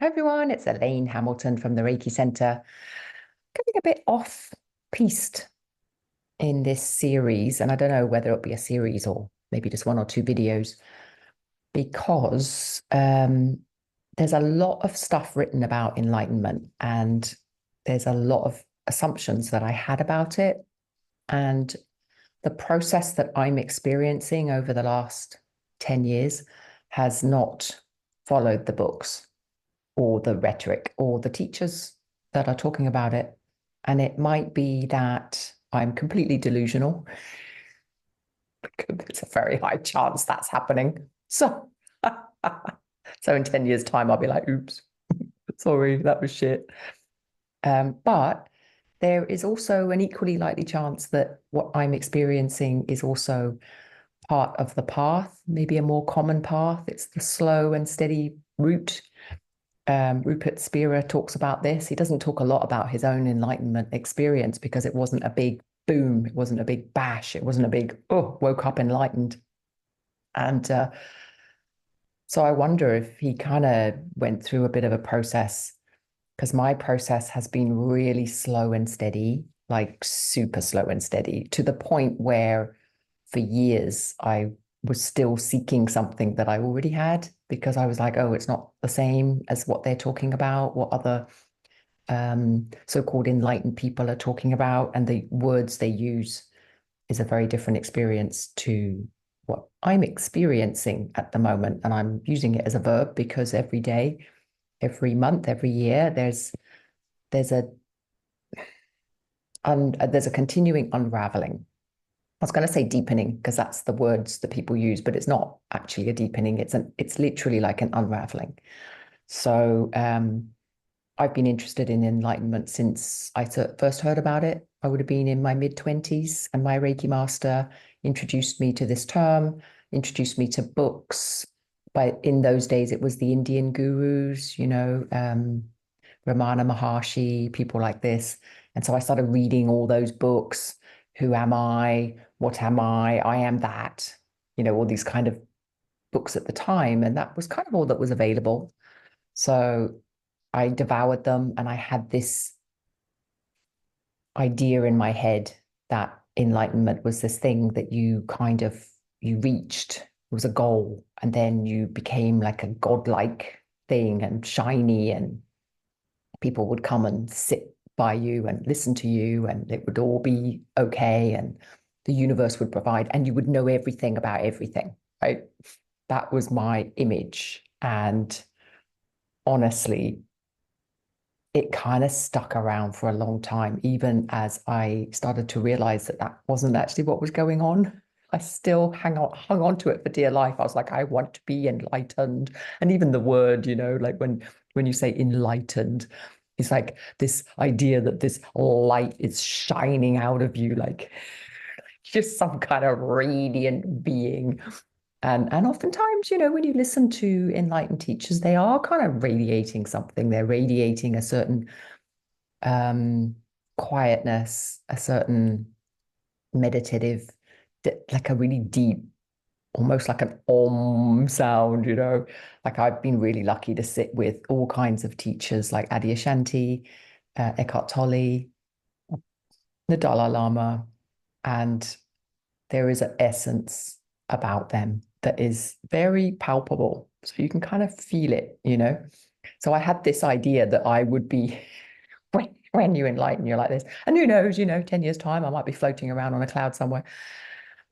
Hi everyone, it's Elaine Hamilton from the Reiki Center. Getting a bit off-piste in this series, and I don't know whether it'll be a series or maybe just one or two videos, because there's a lot of stuff written about enlightenment, and there's a lot of assumptions that I had about it. And the process that I'm experiencing over the last 10 years has not followed the books or the rhetoric or the teachers that are talking about it. And it might be that I'm completely delusional. There's a very high chance that's happening. So, so in 10 years' time, I'll be like, oops, sorry, that was shit. But there is also an equally likely chance that what I'm experiencing is also part of the path, maybe a more common path. It's the slow and steady route. Rupert Spira talks about this. He doesn't talk a lot about his own enlightenment experience because it wasn't a big boom. It wasn't a big bash. It wasn't a big, oh, woke up enlightened. And so I wonder if he kind of went through a bit of a process, because my process has been really slow and steady, like super slow and steady, to the point where for years I was still seeking something that I already had because I was like, oh, it's not the same as what they're talking about, what other so-called enlightened people are talking about, and the words they use is a very different experience to what I'm experiencing at the moment. And I'm using it as a verb because every day, every month, every year, there's a there's a continuing unraveling. I was going to say deepening because that's the words that people use, but it's not actually a deepening. It's literally like an unraveling. So I've been interested in enlightenment since I first heard about it. I would have been in my mid-20s, and my Reiki master introduced me to this term, introduced me to books. But in those days, it was the Indian gurus, Ramana Maharshi, people like this. And so I started reading all those books. Who am I? What am I? I am that, all these kind of books at the time. And that was kind of all that was available. So I devoured them, and I had this idea in my head that enlightenment was this thing that you reached. It was a goal, and then you became like a godlike thing and shiny, and people would come and sit by you and listen to you, and it would all be okay, and the universe would provide, and you would know everything about everything, right? That was my image. And honestly, it kind of stuck around for a long time, even as I started to realize that that wasn't actually what was going on. I still hung on to it for dear life. I was like, I want to be enlightened. And even the word, like when you say enlightened, it's like this idea that this light is shining out of you, like just some kind of radiant being. And oftentimes, when you listen to enlightened teachers, they are kind of radiating something. They're radiating a certain um, quietness, a certain meditative, like a really deep, almost like an om sound. Like I've been really lucky to sit with all kinds of teachers like Adyashanti, Eckhart Tolle, the Dalai Lama, and there is an essence about them that is very palpable. So you can kind of feel it. So I had this idea that I would be, when you enlighten, you're like this. And who knows, 10 years' time, I might be floating around on a cloud somewhere.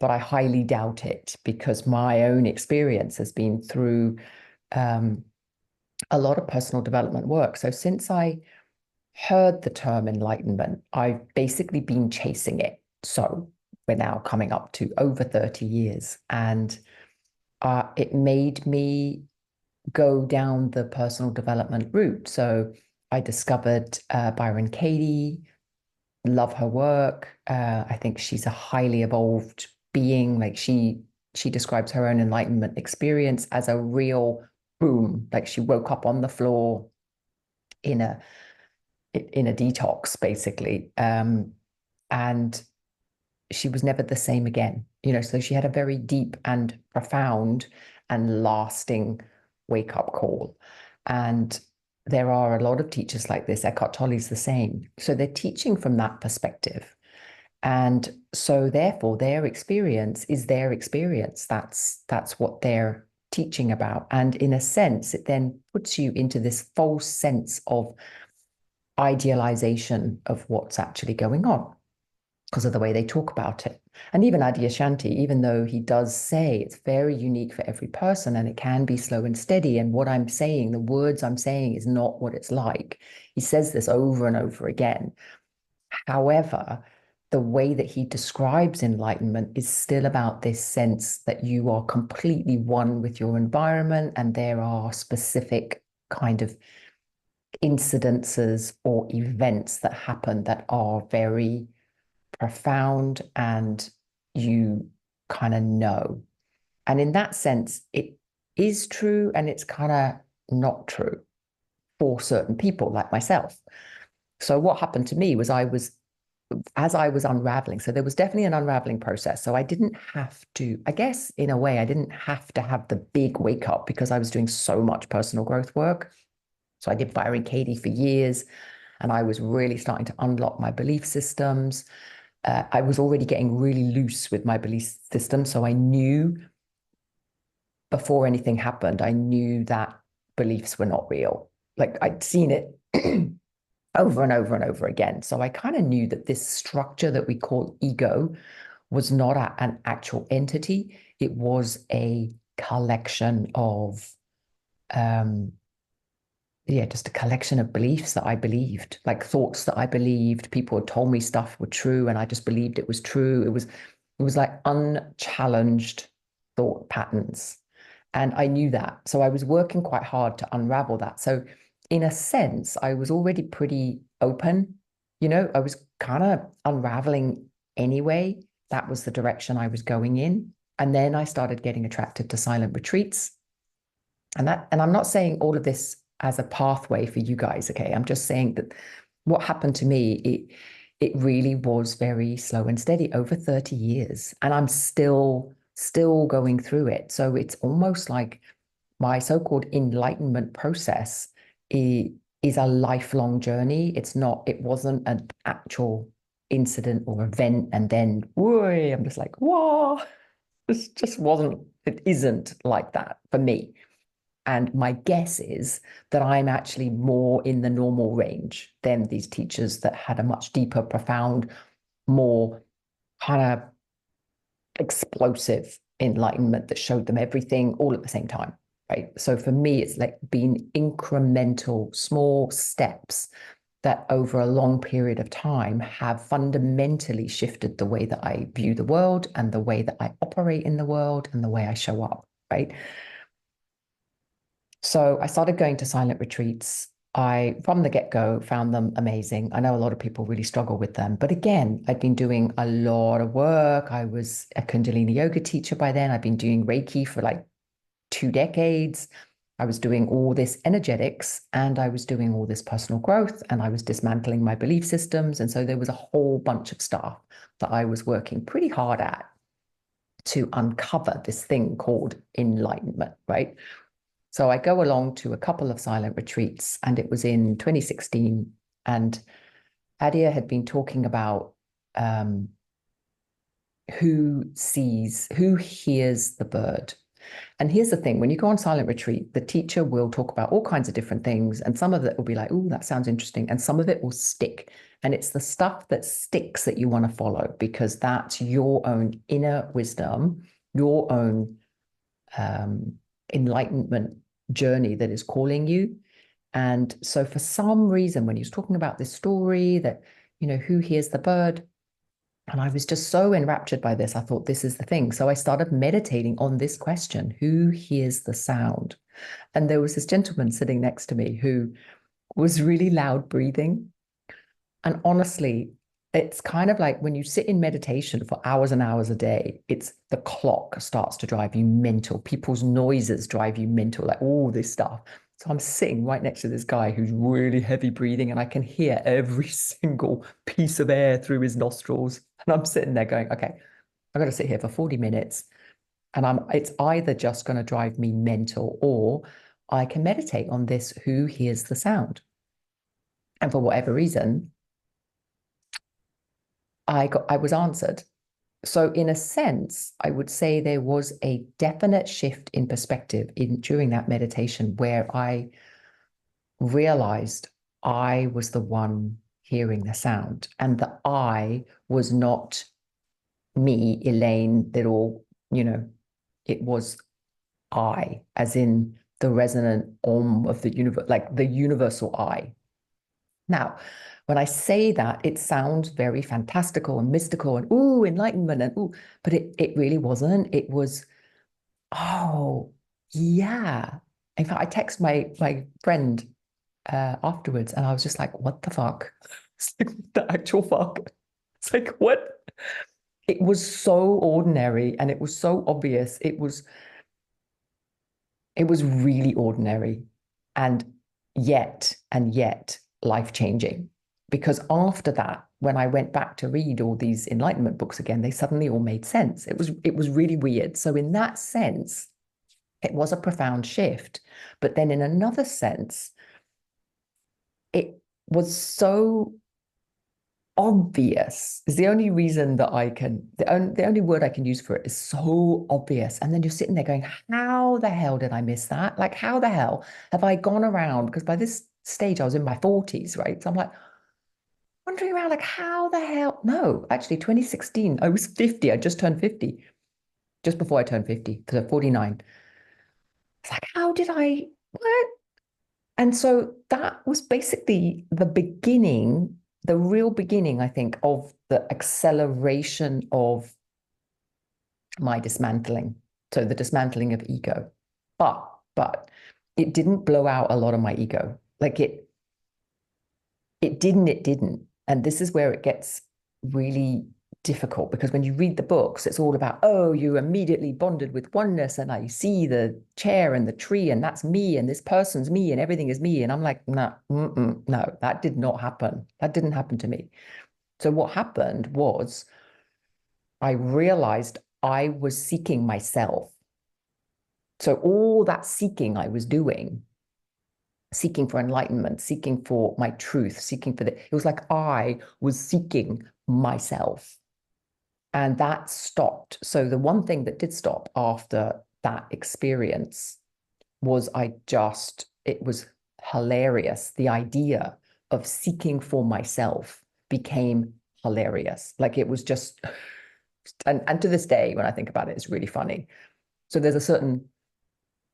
But I highly doubt it because my own experience has been through um, a lot of personal development work. So since I heard the term enlightenment, I've basically been chasing it. So we're now coming up to over 30 years. And it made me go down the personal development route. So I discovered Byron Katie, love her work. I think she's a highly evolved being. Like she describes her own enlightenment experience as a real boom. Like she woke up on the floor in a detox, basically. And she was never the same again. So she had a very deep and profound and lasting wake up call. And there are a lot of teachers like this. Eckhart Tolle's the same. So they're teaching from that perspective. And so therefore their experience is their experience. That's what they're teaching about. And in a sense, it then puts you into this false sense of idealization of what's actually going on because of the way they talk about it. And even Adyashanti, even though he does say it's very unique for every person and it can be slow and steady, and what I'm saying, the words I'm saying is not what it's like. He says this over and over again. However, the way that he describes enlightenment is still about this sense that you are completely one with your environment and there are specific kind of incidences or events that happen that are very profound and you kind of know. And in that sense, it is true and it's kind of not true for certain people like myself. So what happened to me was as I was unraveling, so there was definitely an unraveling process. So I didn't have to, I guess in a way, I didn't have to have the big wake up because I was doing so much personal growth work. So I did Byron Katie for years and I was really starting to unlock my belief systems. I was already getting really loose with my belief system. So I knew before anything happened, I knew that beliefs were not real. Like I'd seen it over and over and over again. So I kind of knew that this structure that we call ego was not an actual entity. It was a collection of, just a collection of beliefs that I believed, like thoughts that I believed. People had told me stuff were true, and I just believed it was true. It was like unchallenged thought patterns. And I knew that. So I was working quite hard to unravel that. So in a sense, I was already pretty open. I was kind of unraveling anyway. That was the direction I was going in. And then I started getting attracted to silent retreats. And I'm not saying all of this as a pathway for you guys, okay? I'm just saying that what happened to me, it really was very slow and steady over 30 years. And I'm still going through it. So it's almost like my so-called enlightenment process is a lifelong journey. It wasn't an actual incident or event. And then, whoa, I'm just like, whoa, it isn't like that for me. And my guess is that I'm actually more in the normal range than these teachers that had a much deeper, profound, more kind of explosive enlightenment that showed them everything all at the same time, right? So for me, it's like been incremental, small steps that over a long period of time have fundamentally shifted the way that I view the world and the way that I operate in the world and the way I show up, right? So I started going to silent retreats. I, from the get-go, found them amazing. I know a lot of people really struggle with them. But again, I'd been doing a lot of work. I was a Kundalini yoga teacher by then. I'd been doing Reiki for like 2 decades. I was doing all this energetics and I was doing all this personal growth and I was dismantling my belief systems. And so there was a whole bunch of stuff that I was working pretty hard at to uncover this thing called enlightenment, right? So I go along to a couple of silent retreats, and it was in 2016. And Adia had been talking about who hears the bird. And here's the thing, when you go on silent retreat, the teacher will talk about all kinds of different things. And some of it will be like, oh, that sounds interesting. And some of it will stick. And it's the stuff that sticks that you want to follow because that's your own inner wisdom, your own enlightenment journey that is calling you. And so for some reason, when he was talking about this story that, who hears the bird? And I was just so enraptured by this. I thought, this is the thing. So I started meditating on this question, who hears the sound? And there was this gentleman sitting next to me who was really loud breathing. And honestly, it's kind of like when you sit in meditation for hours and hours a day, it's the clock starts to drive you mental. People's noises drive you mental, like all this stuff. So I'm sitting right next to this guy who's really heavy breathing, and I can hear every single piece of air through his nostrils. And I'm sitting there going, okay, I've got to sit here for 40 minutes. And it's either just going to drive me mental or I can meditate on this, who hears the sound. And for whatever reason, I was answered. So in a sense, I would say there was a definite shift in perspective during that meditation where I realized I was the one hearing the sound, and the I was not me, Elaine, it was I, as in the resonant of the universe, like the universal I. Now, when I say that, it sounds very fantastical and mystical and ooh, enlightenment and ooh, but it really wasn't. It was, oh, yeah. In fact, I text my friend afterwards and I was just like, what the fuck? It's like, the actual fuck. It's like, what? It was so ordinary and it was so obvious. It was really ordinary and yet life-changing. Because after that, when I went back to read all these Enlightenment books again, they suddenly all made sense. It was really weird. So in that sense, it was a profound shift. But then in another sense, it was so obvious is the only reason that the only word I can use for it is so obvious. And then you're sitting there going, how the hell did I miss that? Like, how the hell have I gone around? Because by this stage, I was in my 40s, right? So I'm like, wandering around, like, how the hell? No, actually, 2016, I was 50. I just turned 50, just before I turned 50, so 49. It's like, how did what? And so that was basically the beginning, the real beginning, I think, of the acceleration of my dismantling. So the dismantling of ego. But it didn't blow out a lot of my ego. Like it didn't. And this is where it gets really difficult because when you read the books, it's all about, oh, you immediately bonded with oneness, and I see the chair and the tree, and that's me, and this person's me, and everything is me. And I'm like, no, no, that did not happen. That didn't happen to me. So what happened was I realized I was seeking myself. So all that seeking I was doing, seeking for enlightenment, seeking for my truth, it was like I was seeking myself. And that stopped. So the one thing that did stop after that experience was it was hilarious. The idea of seeking for myself became hilarious. Like it was just, and to this day, when I think about it, it's really funny. So there's a certain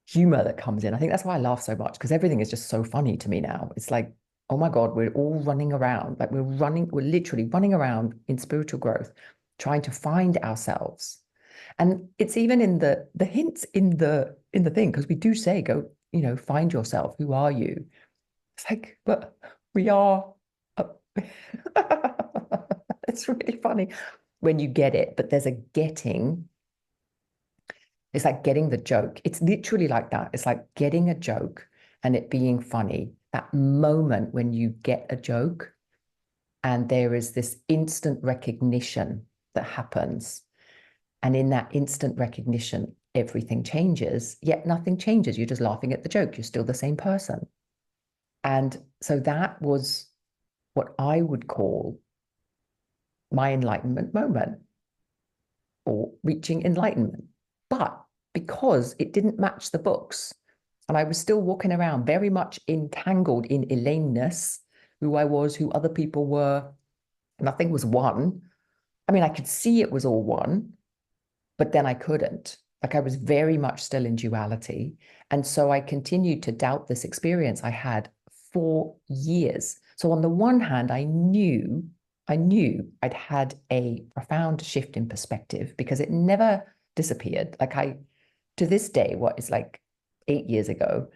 humor that comes in. I think that's why I laugh so much because everything is just so funny to me now. It's like, oh my God, we're all running around. Like we're literally running around in spiritual growth, trying to find ourselves. And it's even in the hints in the thing, because we do say, go, find yourself. Who are you? It's like, but we are. It's really funny when you get it, but there's a getting. It's like getting the joke. It's literally like that. It's like getting a joke and it being funny. That moment when you get a joke and there is this instant recognition that happens. And in that instant recognition, everything changes, yet nothing changes. You're just laughing at the joke. You're still the same person. And so that was what I would call my enlightenment moment or reaching enlightenment. But because it didn't match the books, and I was still walking around very much entangled in Elaine-ness, who I was, who other people were, nothing was one. I mean, I could see it was all one, but then I couldn't. Like I was very much still in duality. And so I continued to doubt this experience I had for years. So on the one hand, I knew I'd had a profound shift in perspective because it never disappeared. To this day, what is like 8 years ago,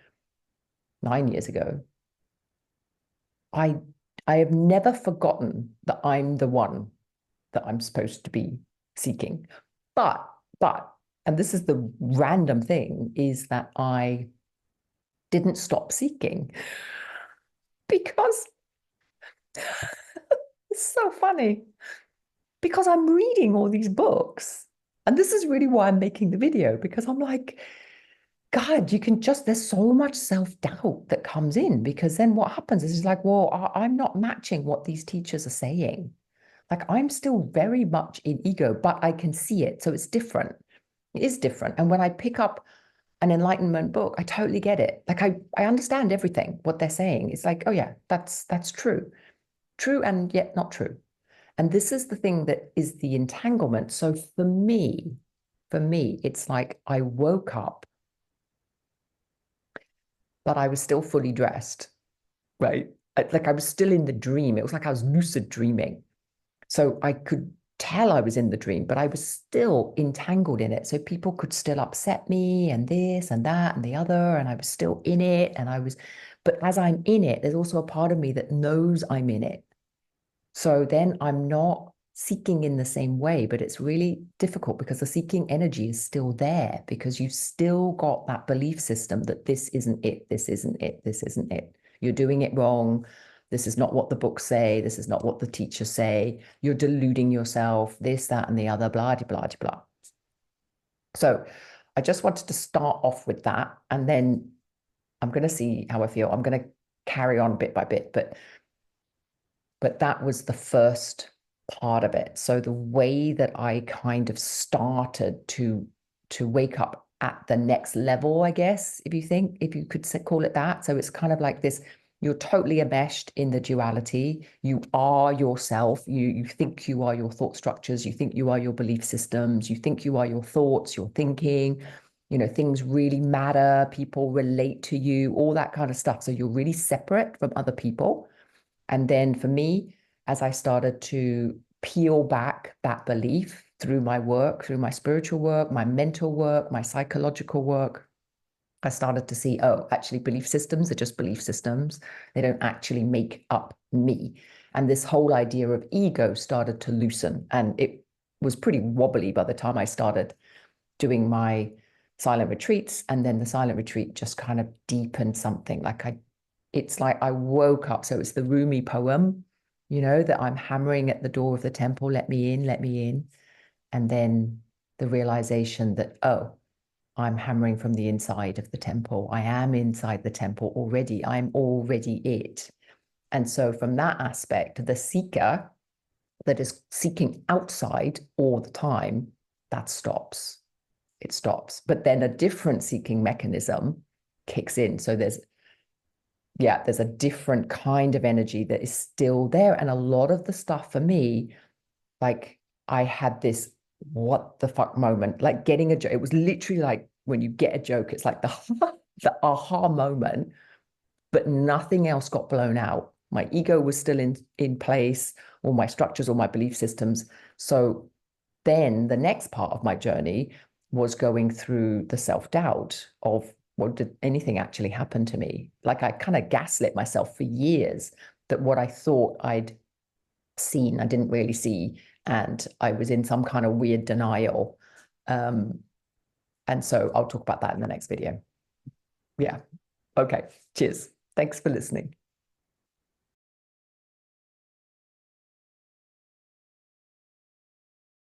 9 years ago, I I have never forgotten that I'm the one that I'm supposed to be seeking. But, and this is the random thing, is that I didn't stop seeking because it's so funny. Because I'm reading all these books. And this is really why I'm making the video, because I'm like, God, you can just, there's so much self-doubt that comes in because then what happens is it's like, well, I'm not matching what these teachers are saying. Like I'm still very much in ego, but I can see it. So it's different. It is different. And when I pick up an enlightenment book, I totally get it. Like I understand everything, what they're saying. It's like, oh yeah, that's true. True and yet not true. And this is the thing that is the entanglement. So for me, it's like I woke up, but I was still fully dressed, right? Like I was still in the dream. It was like I was lucid dreaming. So I could tell I was in the dream, but I was still entangled in it. So people could still upset me and this and that and the other. And I was still in it. But as I'm in it, there's also a part of me that knows I'm in it. So then I'm not seeking in the same way, but it's really difficult because the seeking energy is still there because you've still got that belief system that this isn't it, this isn't it, this isn't it. You're doing it wrong. This is not what the books say. This is not what the teachers say. You're deluding yourself, this, that, and the other, blah, blah, blah, blah. So I just wanted to start off with that. And then I'm going to see how I feel. I'm going to carry on bit by bit, but that was the first part of it. So the way that I kind of started to wake up at the next level, I guess, if you could call it that. So it's kind of like this, you're totally enmeshed in the duality. You are yourself. You think you are your thought structures. You think you are your belief systems. You think you are your thoughts, your thinking. You know, things really matter. People relate to you, all that kind of stuff. So you're really separate from other people. And then for me, as I started to peel back that belief through my work, through my spiritual work, my mental work, my psychological work, I started to see, oh, actually, belief systems are just belief systems. They don't actually make up me. And this whole idea of ego started to loosen. And it was pretty wobbly by the time I started doing my silent retreats. And then the silent retreat just kind of deepened something. It's like I woke up. So it's the Rumi poem, that I'm hammering at the door of the temple, let me in, let me in. And then the realization that, oh, I'm hammering from the inside of the temple. I am inside the temple already. I'm already it. And so from that aspect, the seeker that is seeking outside all the time, that stops. It stops. But then a different seeking mechanism kicks in. So there's a different kind of energy that is still there. And a lot of the stuff for me, like I had this what the fuck moment, like getting a joke. It was literally like when you get a joke, it's like the aha moment, but nothing else got blown out. My ego was still in place, all my structures, all my belief systems. So then the next part of my journey was going through the self-doubt of, well, did anything actually happen to me? Like I kind of gaslit myself for years that what I thought I'd seen, I didn't really see. And I was in some kind of weird denial. And so I'll talk about that in the next video. Yeah. Okay. Cheers. Thanks for listening.